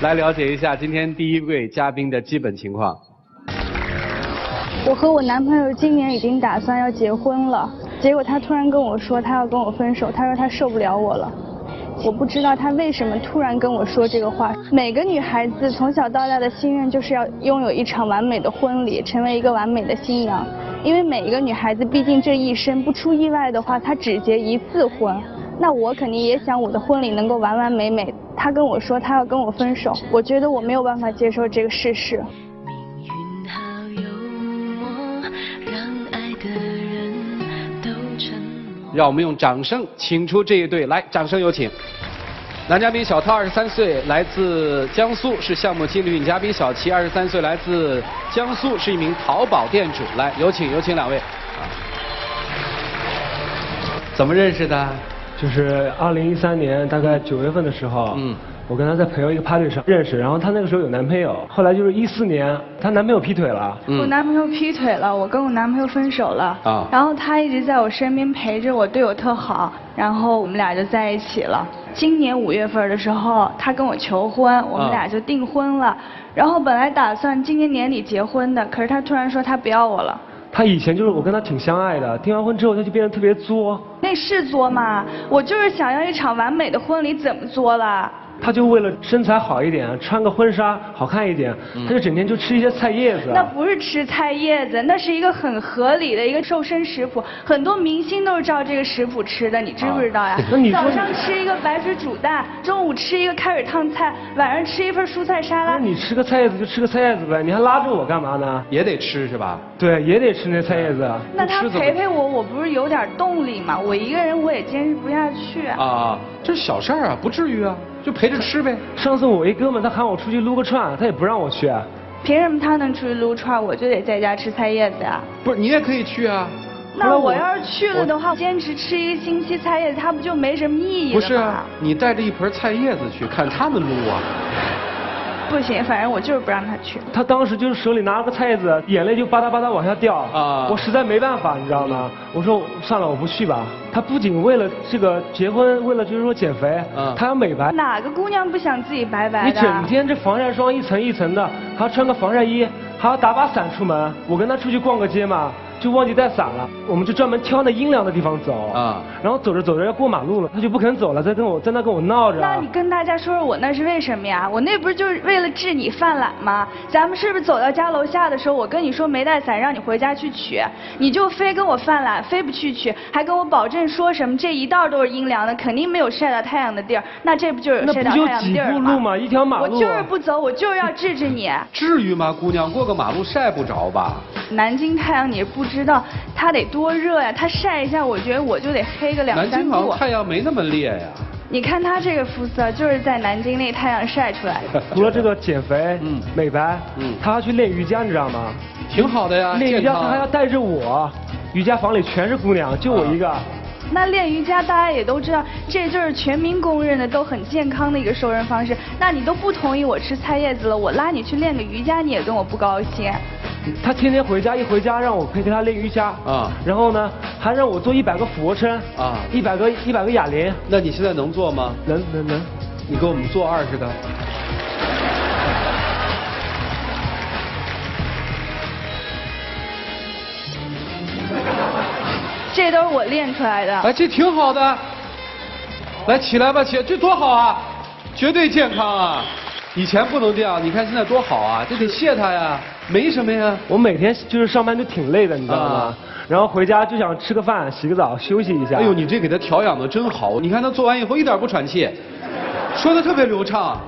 来了解一下今天第一位嘉宾的基本情况。我和我男朋友今年已经打算要结婚了，结果他突然跟我说他要跟我分手，他说他受不了我了。我不知道他为什么突然跟我说这个话。每个女孩子从小到大的心愿就是要拥有一场完美的婚礼，成为一个完美的新娘。因为每一个女孩子毕竟这一生不出意外的话，她只结一次婚。那我肯定也想我的婚礼能够完完美美。他跟我说他要跟我分手，我觉得我没有办法接受这个事实。让我们用掌声请出这一对，来，掌声有请。男嘉宾小涛23岁，来自江苏，是项目经理；女嘉宾小齐23岁，来自江苏，是一名淘宝店主。来，有请两位。怎么认识的？就是2013年大概9月份的时候，我跟她在朋友一个派对上认识，然后她那个时候有男朋友，后来就是14年，她男朋友劈腿了。我男朋友劈腿了，我跟我男朋友分手了。然后他一直在我身边陪着我，对我特好，然后我们俩就在一起了。今年5月份的时候，他跟我求婚，我们俩就订婚了。然后本来打算今年年底结婚的，可是他突然说他不要我了。他以前就是我跟他挺相爱的，订完婚之后他就变得特别作。那是作吗？我就是想要一场完美的婚礼，怎么作了？他就为了身材好一点，穿个婚纱好看一点，他就整天就吃一些菜叶子。那不是吃菜叶子，那是一个很合理的一个瘦身食谱，很多明星都是照这个食谱吃的，你知不知道呀？那你说早上吃一个白水煮蛋，中午吃一个开水烫菜，晚上吃一份蔬菜沙拉。那你吃个菜叶子就吃个菜叶子呗，你还拉着我干嘛呢？也得吃是吧？对，也得吃那菜叶子。那他陪陪我，我不是有点动力吗？我一个人我也坚持不下去。这是小事儿啊，不至于啊。就陪着吃呗。上次我一哥们他喊我出去撸个串，他也不让我去。凭什么他能出去撸串，我就得在家吃菜叶子呀？不是，你也可以去啊。那我要是去了的话，坚持吃1个星期菜叶子，它不就没什么意义了吗？不是啊，你带着一盆菜叶子去看他们撸啊。不行，反正我就是不让他去。他当时就是手里拿了个菜叶子，眼泪就吧嗒吧嗒往下掉。我实在没办法，你知道吗？我说算了，我不去吧。他不仅为了这个结婚，为了就是说减肥，他要美白。哪个姑娘不想自己白白的？你整天这防晒霜一层一层的，还要穿个防晒衣，还要打把伞出门。我跟他出去逛个街嘛，就忘记带伞了，我们就专门挑那阴凉的地方走。然后走着走着要过马路了，他就不肯走了，在那跟我闹着。那你跟大家说说我那是为什么呀？我那不是就是为了治你犯懒吗？咱们是不是走到家楼下的时候，我跟你说没带伞，让你回家去取，你就非跟我犯懒，非不去取，还跟我保证说什么这一道都是阴凉的，肯定没有晒到太阳的地儿。那这不就是有晒到太阳的地儿吗？那不就几步路吗？一条马路。我就是不走，我就是要治你。至于吗，姑娘？过个马路晒不着吧？南京太阳你是不知道，它得多热呀！它晒一下，我觉得我就得黑个2、3度。南京好像太阳没那么烈呀。你看他这个肤色，就是在南京那太阳晒出来的。除了这个减肥、美白，他要去练瑜伽，你知道吗？挺好的呀。练瑜伽他还要带着我，瑜伽房里全是姑娘，就我一个。那练瑜伽大家也都知道，这就是全民公认的都很健康的一个瘦身方式。那你都不同意我吃菜叶子了，我拉你去练个瑜伽，你也跟我不高兴。他天天一回家让我陪他练瑜伽然后呢还让我做100个俯卧撑100个哑铃。那你现在能做吗？能。你给我们做20个。这都是我练出来的。哎，这挺好的。来，起来吧，起来，这多好啊，绝对健康啊。以前不能这样，你看现在多好啊，这得谢他呀，没什么呀。我每天就是上班就挺累的，你知道吗？然后回家就想吃个饭、洗个澡、休息一下。哎呦，你这给他调养的真好，你看他做完以后一点不喘气，说的特别流畅。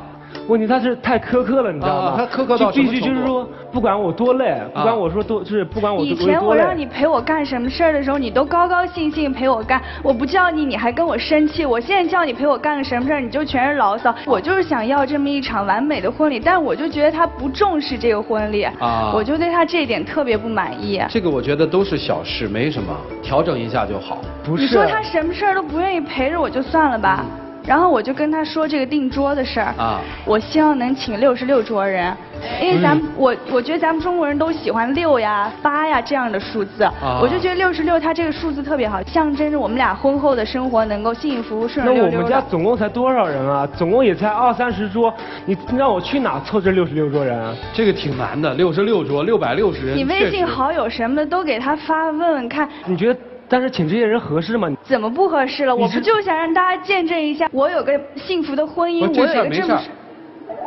问题他是太苛刻了，你知道吗？他苛刻到什么程度？必须就是说，不管我多累，不管我说多，就是不管我多累。以前我让你陪我干什么事儿的时候，你都高高兴兴陪我干。我不叫你，你还跟我生气。我现在叫你陪我干个什么事儿，你就全是牢骚。我就是想要这么一场完美的婚礼，但我就觉得他不重视这个婚礼，我就对他这一点特别不满意。这个我觉得都是小事，没什么，调整一下就好。不是。你说他什么事儿都不愿意陪着我就算了吧。然后我就跟他说这个订桌的事儿啊，我希望能请66桌人，因为我觉得咱们中国人都喜欢6呀、8呀这样的数字，我就觉得66它这个数字特别好，象征着我们俩婚后的生活能够幸福顺顺溜溜的。那我们家总共才多少人啊？总共也才20-30桌，你让我去哪凑这66桌人啊？这个挺难的，66桌660人。你微信好友什么的都给他发问问看。你觉得？但是请这些人合适吗？怎么不合适了？我不就想让大家见证一下我有个幸福的婚姻，我有一个这么。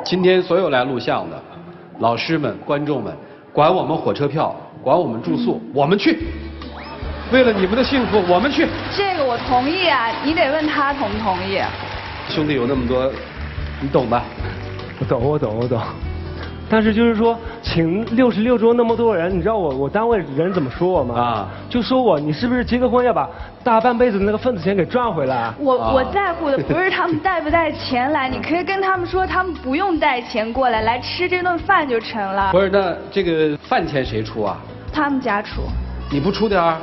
今天所有来录像的老师们、观众们，管我们火车票，管我们住宿，我们去。为了你们的幸福，我们去。这个我同意啊，你得问他同不同意。兄弟有那么多，你懂吧？我懂。但是就是说，请66桌那么多人，你知道我单位人怎么说我吗？啊，就说我你是不是结个婚要把大半辈子的那个份子钱给赚回来？我在乎的不是他们带不带钱来，你可以跟他们说，他们不用带钱过来吃这顿饭就成了。不是，那这个饭钱谁出啊？他们家出。你不出点儿？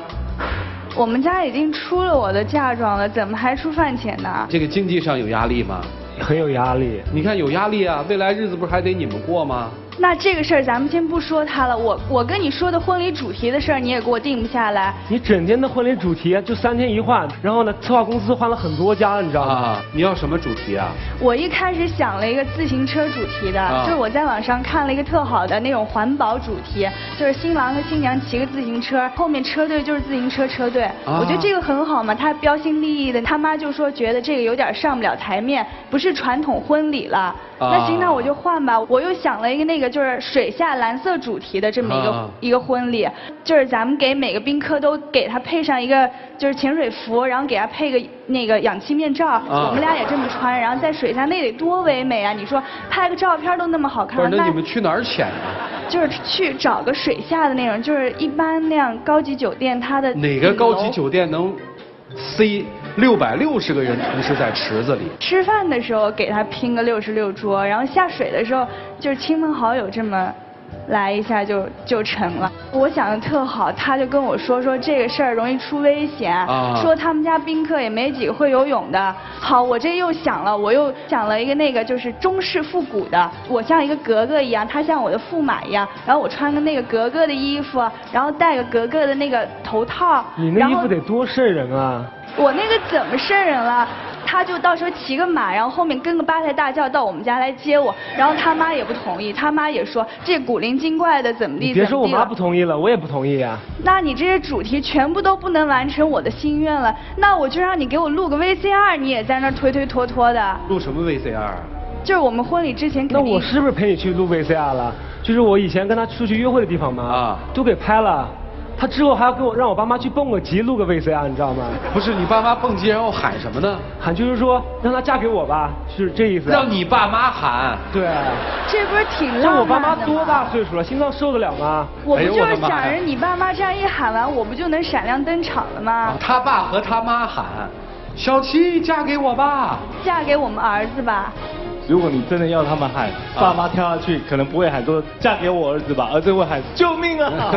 我们家已经出了我的嫁妆了，怎么还出饭钱呢？这个经济上有压力吗？很有压力。你看有压力啊，未来日子不是还得你们过吗？那这个事儿咱们先不说它了，我跟你说的婚礼主题的事儿你也给我定不下来。你整天的婚礼主题就3天一换，然后呢，策划公司换了很多家，你知道吗？啊，你要什么主题啊？我一开始想了一个自行车主题的，就是我在网上看了一个特好的那种环保主题，就是新郎和新娘骑个自行车，后面车队就是自行车车队。我觉得这个很好嘛，他标新立异的。他妈就说觉得这个有点上不了台面，不是传统婚礼了。那行，那我就换吧。我又想了一个那个就是水下蓝色主题的这么一个婚礼，就是咱们给每个宾客都给他配上一个就是潜水服，然后给他配个那个氧气面罩，我们俩也这么穿，然后在水下那得多唯美啊！你说拍个照片都那么好看，不是，那你们去哪儿潜啊？就是去找个水下的那种，就是一般那样高级酒店它的哪个高级酒店能塞660个人同时在池子里？吃饭的时候给他拼个66桌，然后下水的时候就是亲朋好友这么来一下就成了。我想的特好，他就跟我说这个事儿容易出危险，说他们家宾客也没几个会游泳的。好，我这又想了一个那个就是中式复古的，我像一个格格一样，他像我的驸马一样，然后我穿个那个格格的衣服，然后戴个格格的那个头套。你那衣服得多瘆人啊！我那个怎么瘆人了？他就到时候骑个马，然后后面跟个8抬大轿到我们家来接我，然后他妈也不同意，他妈也说这古灵精怪的怎么地。别说我妈不同意了，我也不同意啊。那你这些主题全部都不能完成我的心愿了，那我就让你给我录个 VCR， 你也在那推推拖拖的。录什么 VCR 啊？就是我们婚礼之前肯定。那我是不是陪你去录 VCR 了？就是我以前跟他出去约会的地方嘛，都给拍了。他之后还要让我爸妈去蹦个极录个 VCR， 你知道吗？不是，你爸妈蹦极然后喊什么呢？喊就是说让她嫁给我吧，是这意思。让你爸妈喊？对。这不是挺浪漫的吗？像我爸妈多大岁数了，心脏受得了吗？我不就是想着你爸妈这样一喊完，我不就能闪亮登场了吗？他爸和他妈喊，小七嫁给我吧，嫁给我们儿子吧。如果你真的要他们喊，爸妈跳下去可能不会喊说嫁给我儿子吧，儿子会喊救命啊！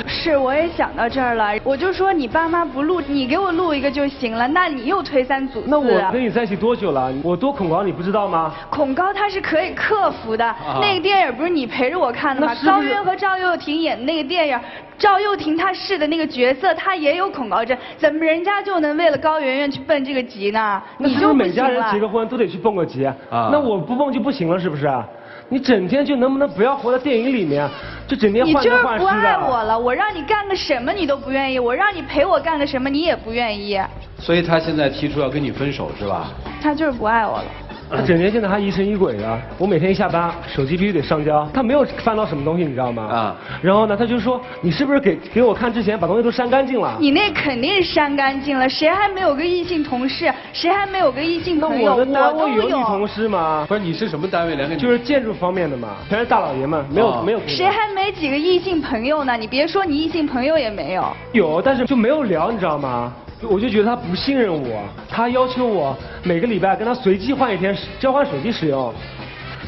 是，我也想到这儿了，我就说你爸妈不录，你给我录一个就行了，那你又推3阻4。那我跟你在一起多久了？我多恐高你不知道吗？恐高它是可以克服的，那个电影不是你陪着我看的吗？高渊和赵又廷演的那个电影，赵又廷他饰的那个角色他也有恐高症，怎么人家就能为了高圆圆去蹦这个极呢？你就不行了。每家人结个婚都得去蹦个极，那我不蹦就不行了是不是？你整天就能不能不要活在电影里面，就整天换东换西的。你就是不爱我了，我让你干个什么你都不愿意，我让你陪我干个什么你也不愿意。所以他现在提出要跟你分手是吧？他就是不爱我了。他整天现在还疑神疑鬼的，我每天一下班手机必须得上交，他没有翻到什么东西你知道吗？啊。然后呢，他就说你是不是给我看之前把东西都删干净了？你那肯定是删干净了，谁还没有个异性同事？谁还没有个异性朋友？我的单位有女同事吗？不是，你是什么单位？就是建筑方面的嘛，全是大老爷们，没有。谁还没几个异性朋友呢？你别说你异性朋友也没有。有，但是就没有聊，你知道吗？我就觉得他不信任我，他要求我每个礼拜跟他随机换1天交换手机使用，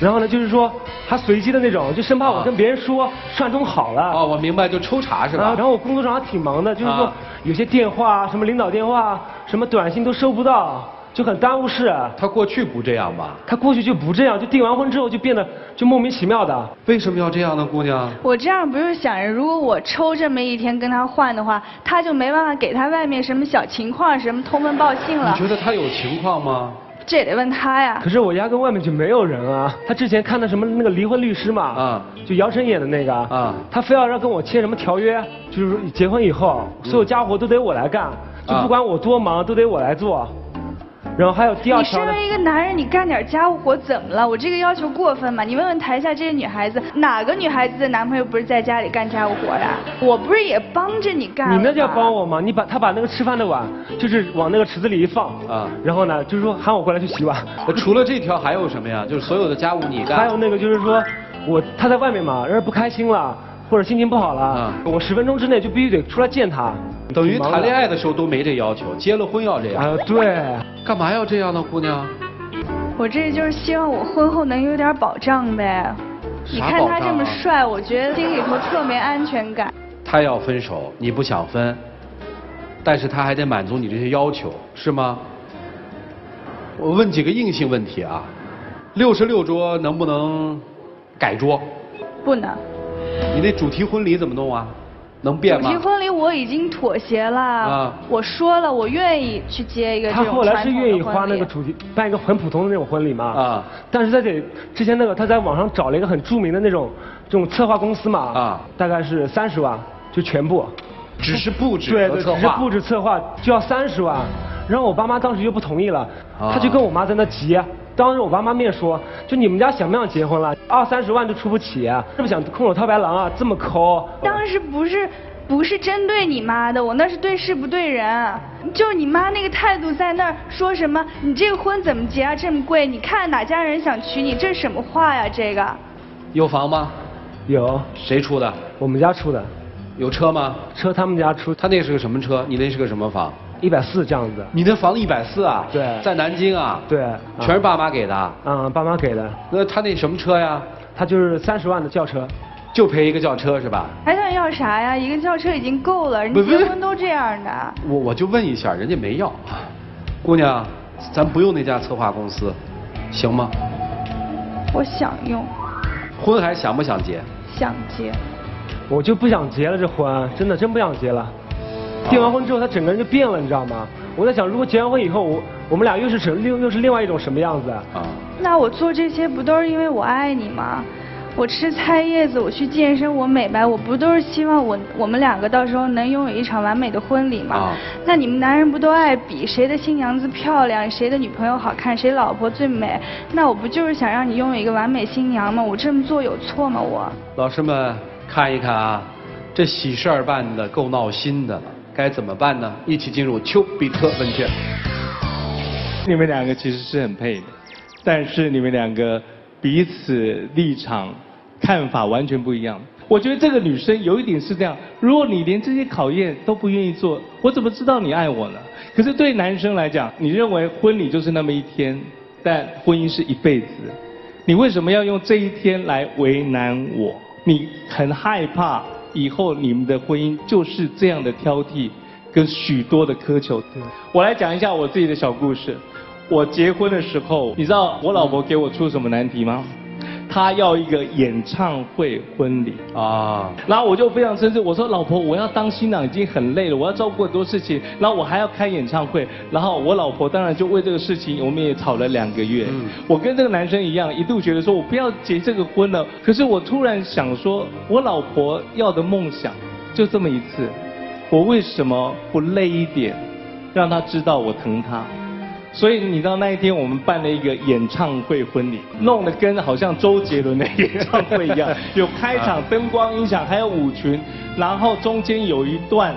然后呢就是说他随机的那种，就生怕我跟别人说串通好了。哦，我明白，就抽查是吧？然后我工作上还挺忙的，就是说有些电话什么领导电话什么短信都收不到，就很耽误事。他过去不这样吧？他过去就不这样，就订完婚之后就变得就莫名其妙的。为什么要这样呢，姑娘？我这样不是想着，如果我抽这么一天跟他换的话，他就没办法给他外面什么小情况，什么通风报信了。你觉得他有情况吗？这也得问他呀。可是我压根外面就没有人啊。他之前看的什么那个离婚律师嘛，就姚晨演的那个，他非要跟我签什么条约，就是说结婚以后所有家务都得我来干，就不管我多忙都得我来做。然后还有第二条。你身为一个男人，你干点家务活怎么了？我这个要求过分吗？你问问台下这些女孩子，哪个女孩子的男朋友不是在家里干家务活的？我不是也帮着你干？你那叫帮我吗？他把那个吃饭的碗就是往那个池子里一放然后呢就是说喊我过来去洗碗。除了这条还有什么呀？就是所有的家务你干。还有那个就是说他在外面嘛，人不开心了或者心情不好了，我10分钟之内就必须得出来见他。等于谈恋爱的时候都没这要求，结了婚要这样。对。干嘛要这样呢，姑娘？我这就是希望我婚后能有点保障呗。你看他这么帅，我觉得心里头特没安全感。他要分手，你不想分，但是他还得满足你这些要求，是吗？我问几个硬性问题啊，66桌能不能改桌？不能。你那主题婚礼怎么弄啊？能变吗？主题婚礼我已经妥协了，我说了我愿意去接一个这种他后来是愿意花那个主题办一个很普通的那种婚礼嘛，但是在这之前那个他在网上找了一个很著名的这种策划公司嘛，大概是30万就全部，只是布置和策划，只是布置策划就要30万，然后我爸妈当时就不同意了，他就跟我妈在那急。当着我爸妈面说，就你们家想不想结婚了？20-30万都出不起，是不是想空手套白狼啊？这么抠。当时不是针对你妈的，我那是对事不对人。就你妈那个态度在那儿说什么，你这个婚怎么结啊？这么贵，你看哪家人想娶你？这什么话呀？这个。有房吗？有。谁出的？我们家出的。有车吗？车他们家出。他那是个什么车？你那是个什么房？140这样子。你那房子140啊？对。在南京啊？对。全是爸妈给的？爸妈给的。那他那什么车呀？他就是30万的轿车。就赔一个轿车是吧？还想要啥呀？一个轿车已经够了，人家结婚都这样的。我就问一下，人家没要。姑娘，咱不用那家策划公司，行吗？我想用。婚还想不想结？想结。我就不想结了，这婚真不想结了。订完婚之后，他整个人就变了，你知道吗？我在想，如果结完婚以后，我们俩又是另外一种什么样子啊？那我做这些不都是因为我爱你吗？我吃菜叶子，我去健身，我美白，我不都是希望我们2个到时候能拥有一场完美的婚礼吗？那你们男人不都爱比谁的新娘子漂亮，谁的女朋友好看，谁老婆最美？那我不就是想让你拥有一个完美新娘吗？我这么做有错吗？我。老师们看一看啊，这喜事儿办的够闹心的了，该怎么办呢？一起进入丘比特问卷。你们2个其实是很配的，但是你们2个彼此立场看法完全不一样。我觉得这个女生有一点是这样，如果你连这些考验都不愿意做，我怎么知道你爱我呢？可是对男生来讲，你认为婚礼就是那么一天，但婚姻是一辈子，你为什么要用这一天来为难我？你很害怕以后你们的婚姻就是这样的挑剔跟许多的苛求。我来讲一下我自己的小故事。我结婚的时候，你知道我老婆给我出什么难题吗？她要一个演唱会婚礼然后我就非常生气，我说老婆，我要当新郎已经很累了，我要照顾很多事情，然后我还要开演唱会，然后我老婆当然就为这个事情，我们也吵了2个月。我跟这个男生一样，一度觉得说我不要结这个婚了，可是我突然想说，我老婆要的梦想就这么一次，我为什么不累一点，让她知道我疼她？所以你知道那一天我们办了一个演唱会婚礼，弄得跟好像周杰伦的演唱会一样，有开场灯光音响，还有舞群，然后中间有一段，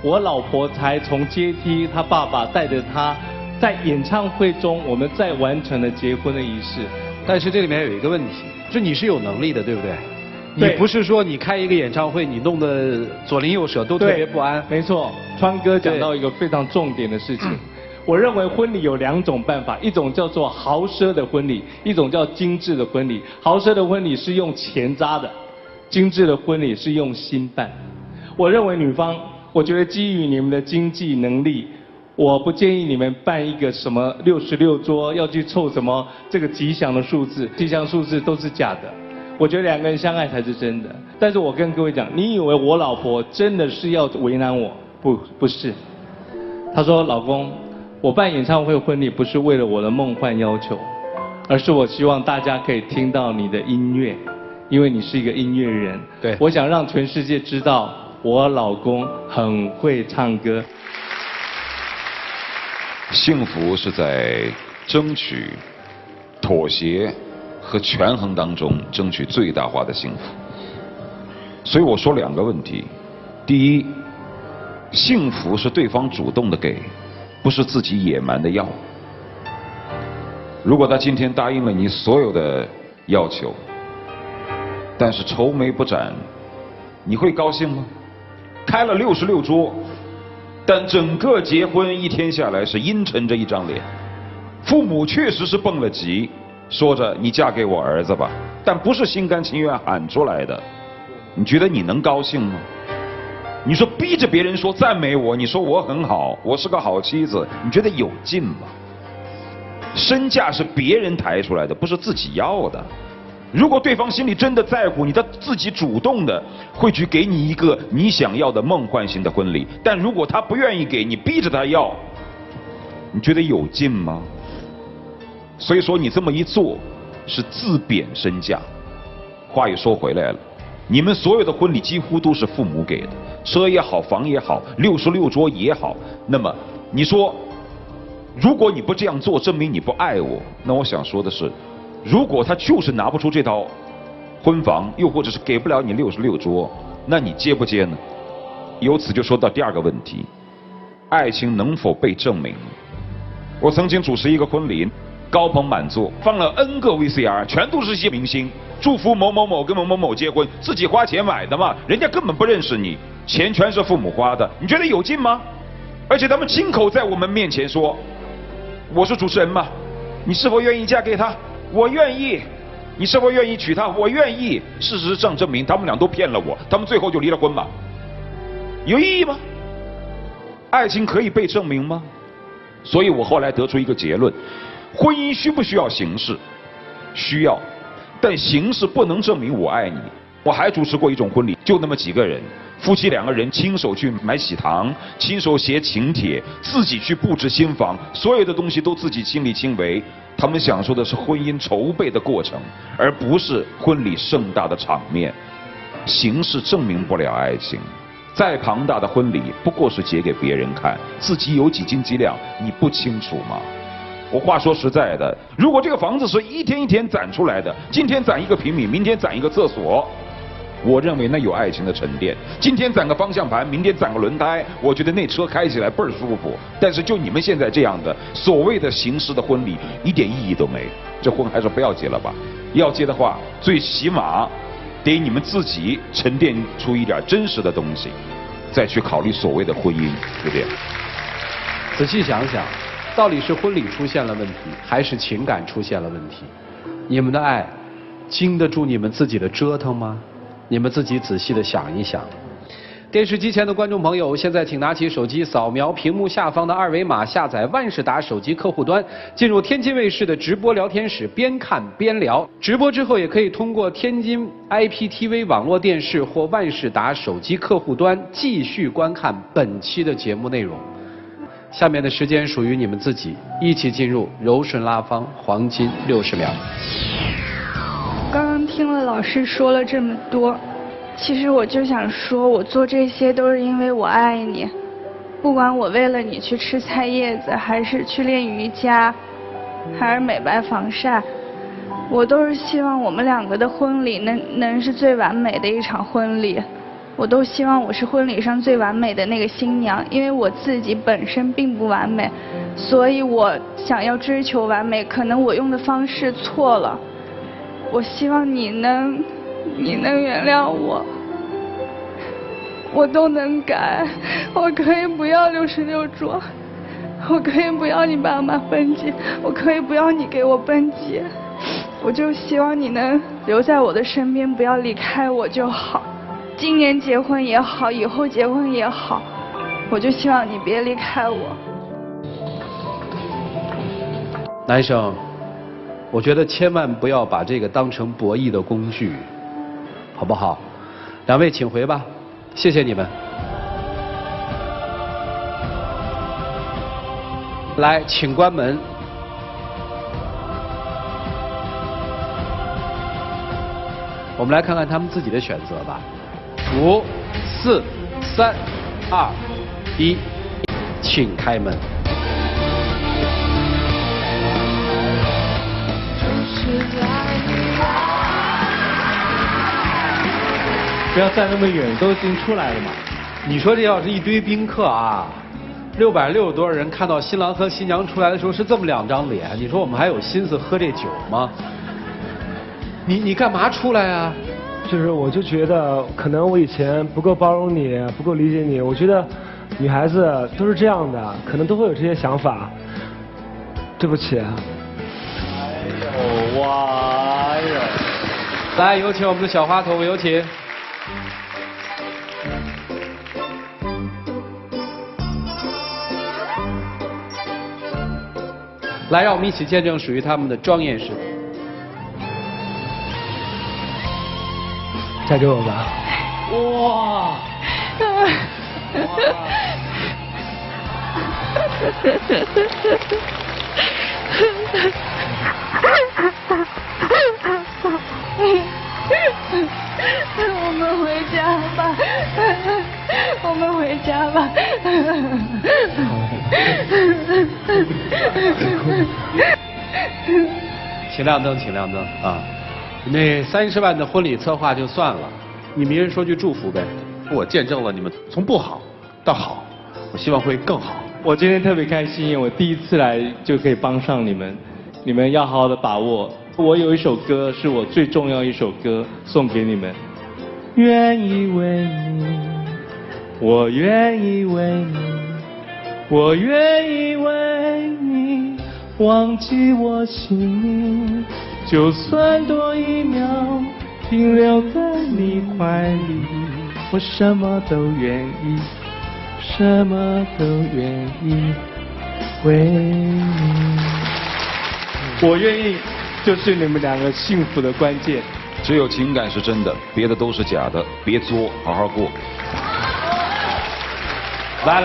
我老婆才从阶梯，她爸爸带着她，在演唱会中，我们再完成了结婚的仪式。但是这里面有一个问题，就你是有能力的，对不对？你不是说你开一个演唱会，你弄得左邻右舍都特别不安。没错，川哥讲到一个非常重点的事情。我认为婚礼有2种办法，一种叫做豪奢的婚礼，一种叫精致的婚礼。豪奢的婚礼是用钱扎的，精致的婚礼是用心办。我认为女方，我觉得基于你们的经济能力，我不建议你们办一个什么66桌，要去凑什么这个吉祥的数字，吉祥数字都是假的。我觉得两个人相爱才是真的。但是我跟各位讲，你以为我老婆真的是要为难我？不是。她说，老公，我办演唱会婚礼不是为了我的梦幻要求，而是我希望大家可以听到你的音乐，因为你是一个音乐人。对，我想让全世界知道我老公很会唱歌。幸福是在争取、妥协和权衡当中争取最大化的幸福。所以我说2个问题：第一，幸福是对方主动的给，不是自己野蛮的要。如果他今天答应了你所有的要求，但是愁眉不展，你会高兴吗？开了66桌，但整个结婚一天下来是阴沉着一张脸。父母确实是蹦了急，说着你嫁给我儿子吧，但不是心甘情愿喊出来的。你觉得你能高兴吗？你说逼着别人说赞美我，你说我很好，我是个好妻子，你觉得有劲吗？身价是别人抬出来的，不是自己要的。如果对方心里真的在乎你，他自己主动的会去给你一个你想要的梦幻型的婚礼。但如果他不愿意给你，逼着他要，你觉得有劲吗？所以说你这么一做是自贬身价。话又说回来了，你们所有的婚礼几乎都是父母给的，车也好，房也好，66桌也好。那么你说，如果你不这样做，证明你不爱我。那我想说的是，如果他就是拿不出这套婚房，又或者是给不了你66桌，那你接不接呢？由此就说到第2个问题：爱情能否被证明？我曾经主持一个婚礼，高朋满座，放了 N 个 VCR， 全都是一些明星，祝福某某某跟某某某结婚，自己花钱买的嘛，人家根本不认识你，钱全是父母花的，你觉得有劲吗？而且他们亲口在我们面前说，我是主持人嘛，你是否愿意嫁给他？我愿意。你是否愿意娶她？我愿意。事实上证明他们俩都骗了我，他们最后就离了婚吧。有意义吗？爱情可以被证明吗？所以我后来得出一个结论：婚姻需不需要形式？需要，但形式不能证明我爱你。我还主持过一种婚礼，就那么几个人，夫妻2个人亲手去买喜糖，亲手写请帖，自己去布置新房，所有的东西都自己亲力亲为。他们享受的是婚姻筹备的过程，而不是婚礼盛大的场面。形式证明不了爱情，再庞大的婚礼不过是结给别人看，自己有几斤几两你不清楚吗？我话说实在的，如果这个房子是一天一天攒出来的，今天攒1个平米，明天攒1个厕所，我认为那有爱情的沉淀。今天攒个方向盘，明天攒个轮胎，我觉得那车开起来倍儿舒服。但是就你们现在这样的所谓的形式的婚礼，一点意义都没。这婚还是不要结了吧。要结的话，最起码得你们自己沉淀出一点真实的东西，再去考虑所谓的婚姻，对不对？仔细想想，到底是婚礼出现了问题，还是情感出现了问题？你们的爱经得住你们自己的折腾吗？你们自己仔细的想一想。电视机前的观众朋友，现在请拿起手机，扫描屏幕下方的2维码，下载万事达手机客户端，进入天津卫视的直播聊天室，边看边聊。直播之后也可以通过天津 IPTV 网络电视或万事达手机客户端继续观看本期的节目内容。下面的时间属于你们自己，一起进入柔顺拉芳黄金60秒。刚刚听了老师说了这么多，其实我就想说，我做这些都是因为我爱你。不管我为了你去吃菜叶子，还是去练瑜伽，还是美白防晒，我都是希望我们2个的婚礼能是最完美的一场婚礼。我都希望我是婚礼上最完美的那个新娘，因为我自己本身并不完美，所以我想要追求完美，可能我用的方式错了。我希望你能原谅我，我都能改。我可以不要66桌，我可以不要你爸妈分解，我可以不要你给我分解，我就希望你能留在我的身边，不要离开我就好。今年结婚也好，以后结婚也好，我就希望你别离开我。男生，我觉得千万不要把这个当成博弈的工具，好不好？两位请回吧，谢谢你们。来，请关门。我们来看看他们自己的选择吧。5、4、3、2、1，请开门。不要站那么远，都已经出来了嘛。你说这要是一堆宾客啊，660多人看到新郎和新娘出来的时候是这么2张脸，你说我们还有心思喝这酒吗？你干嘛出来啊？就是我就觉得可能我以前不够包容你，不够理解你。我觉得女孩子都是这样的，可能都会有这些想法。对不起。哎呦哇哎呦！来，有请我们的小花童，有请。来，让我们一起见证属于他们的庄严时刻。嫁给我吧。哇！我们回家吧，我们回家吧。请亮灯，请亮灯啊！那30万的婚礼策划就算了，你们一人说句祝福呗。我见证了你们从不好到好，我希望会更好。我今天特别开心，我第一次来就可以帮上你们，你们要好好的把握。我有一首歌是我最重要一首歌，送给你们。愿意为你，我愿意为你，我愿意为你忘记我姓名，就算多1秒停留在你怀里，我什么都愿意，什么都愿意为你。我愿意就是你们2个幸福的关键。只有情感是真的，别的都是假的，别作，好好过。来，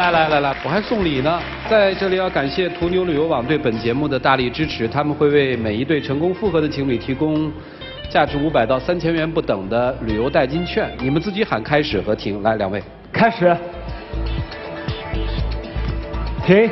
我还送礼呢。在这里要感谢途牛旅游网对本节目的大力支持，他们会为每一对成功复合的情侣提供价值500到3000元不等的旅游代金券。你们自己喊开始和停，来，2位。开始。停。